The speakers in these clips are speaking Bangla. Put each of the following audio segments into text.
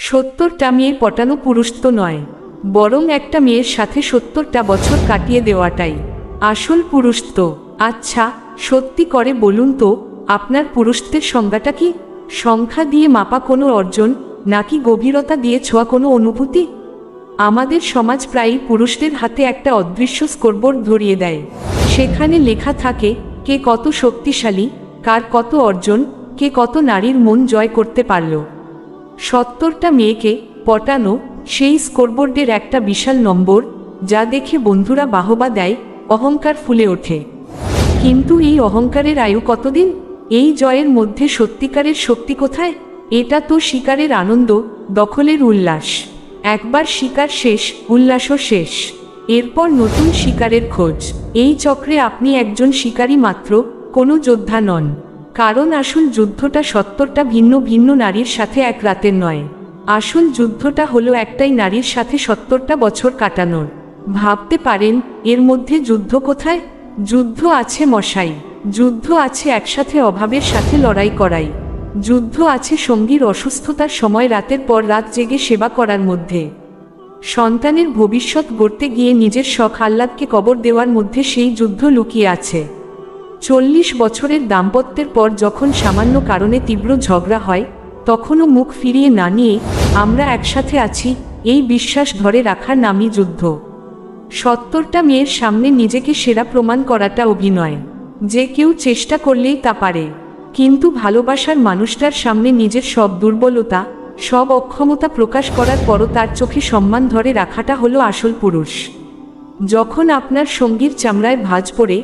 70টা মেয়ে পটানো পুরুষ তো নয়, বরং একটা মেয়ের সাথে 70টা বছর কাটিয়ে দেওয়াটাই আসল পুরুষ। তো আচ্ছা, সত্যি করে বলুন তো, আপনার পুরুষত্বের সংজ্ঞাটা কি? সংখ্যা দিয়ে মাপা কোনো অর্জন, নাকি গভীরতা দিয়ে ছোঁয়া কোনো অনুভূতি? আমাদের সমাজ প্রায়ই পুরুষদের হাতে একটা অদৃশ্য স্কোরবোর্ড ধরিয়ে দেয়। সেখানে লেখা থাকে কে কত শক্তিশালী, কার কত অর্জন, কে কত নারীর মন জয় করতে পারল। 70টা মেয়েকে পটানো সেই স্কোরবোর্ডের একটা বিশাল নম্বর, যা দেখে বন্ধুরা বাহবা দেয়, অহংকার ফুলে ওঠে। কিন্তু এই অহংকারের আয়ু কতদিন? এই জয়ের মধ্যে সত্যিকারের শক্তি কোথায়? এটা তো শিকারের আনন্দ, দখলের উল্লাস। একবার শিকার শেষ, উল্লাসও শেষ। এরপর নতুন শিকারের খোঁজ। এই চক্রে আপনি একজন শিকারী মাত্র, কোনো যোদ্ধা নন। কারণ আসল যুদ্ধটা 70টা ভিন্ন ভিন্ন নারীর সাথে এক রাতের নয়। আসল যুদ্ধটা হলো একটাই নারীর সাথে 70টা বছর কাটানোর। ভাবতে পারেন এর মধ্যে যুদ্ধ কোথায়? যুদ্ধ আছে মশাই, যুদ্ধ আছে একসাথে অভাবের সাথে লড়াই করাই। যুদ্ধ আছে সঙ্গীর অসুস্থতার সময় রাতের পর রাত জেগে সেবা করার মধ্যে। সন্তানের ভবিষ্যৎ গড়তে গিয়ে নিজের শখ আহ্লাদকে কবর দেওয়ার মধ্যে সেই যুদ্ধ লুকিয়ে আছে। 40 বছরের দাম্পত্যের পর যখন সামান্য কারণে তীব্র ঝগড়া হয়, তখনও মুখ ফিরিয়ে না নিয়ে আমরা একসাথে আছি, এই বিশ্বাস ধরে রাখার নামই যুদ্ধ। 70টা মেয়ের সামনে নিজেকে সেরা প্রমাণ করাটা অভিনয়, যে কেউ চেষ্টা করলেই তা পারে। কিন্তু ভালোবাসার মানুষটার সামনে নিজের সব দুর্বলতা, সব অক্ষমতা প্রকাশ করার পরও তার চোখে সম্মান ধরে রাখাটা হলো আসল পুরুষ। যখন আপনার সঙ্গীর চামড়ায় ভাঁজ পড়ে,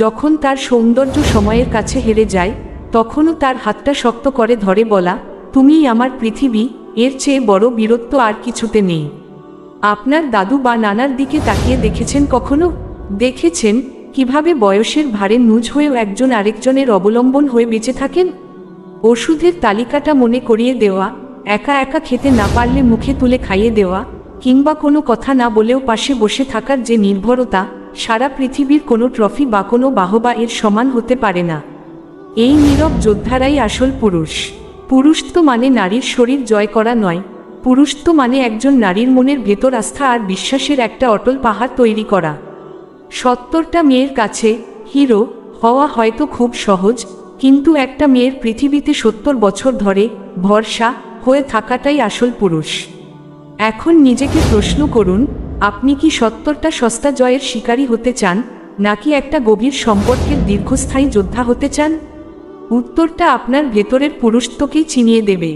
যখন তার সৌন্দর্য সময়ের কাছে হেরে যায়, তখনও তার হাতটা শক্ত করে ধরে বলা, তুমিই আমার পৃথিবী, এর চেয়ে বড় বীরত্ব আর কিছুতে নেই। আপনার দাদু বা নানার দিকে তাকিয়ে দেখেছেন কখনো? দেখেছেন কিভাবে বয়সের ভারে নুজ হয়েও একজন আরেকজনের অবলম্বন হয়ে বেঁচে থাকেন? ওষুধের তালিকাটা মনে করিয়ে দেওয়া, একা একা খেতে না পারলে মুখে তুলে খাইয়ে দেওয়া, কিংবা কোনো কথা না বলেও পাশে বসে থাকার যে নির্ভরতা, সারা পৃথিবীর কোনো ট্রফি বা কোনো বাহবা এর সমান হতে পারে না। এই নীরব যোদ্ধারাই আসল পুরুষ। পুরুষত্ব মানে নারীর শরীর জয় করা নয়, পুরুষত্ব মানে একজন নারীর মনের ভেতর আস্থা আর বিশ্বাসের একটা অটল পাহাড় তৈরি করা। 70টা মেয়ের কাছে হিরো হওয়া হয়তো খুব সহজ, কিন্তু একটা মেয়ের পৃথিবীতে 70 বছর ধরে ভরসা হয়ে থাকাটাই আসল পুরুষ। এখন নিজেকে প্রশ্ন করুন, আপনি কি 70টা সস্তা জয়ের শিকারী হতে চান, নাকি একটা গভীর সম্পর্কের দীর্ঘস্থায়ী যোদ্ধা হতে চান? উত্তরটা আপনার ভেতরের পুরুষত্বকেই চিনিয়ে দেবে।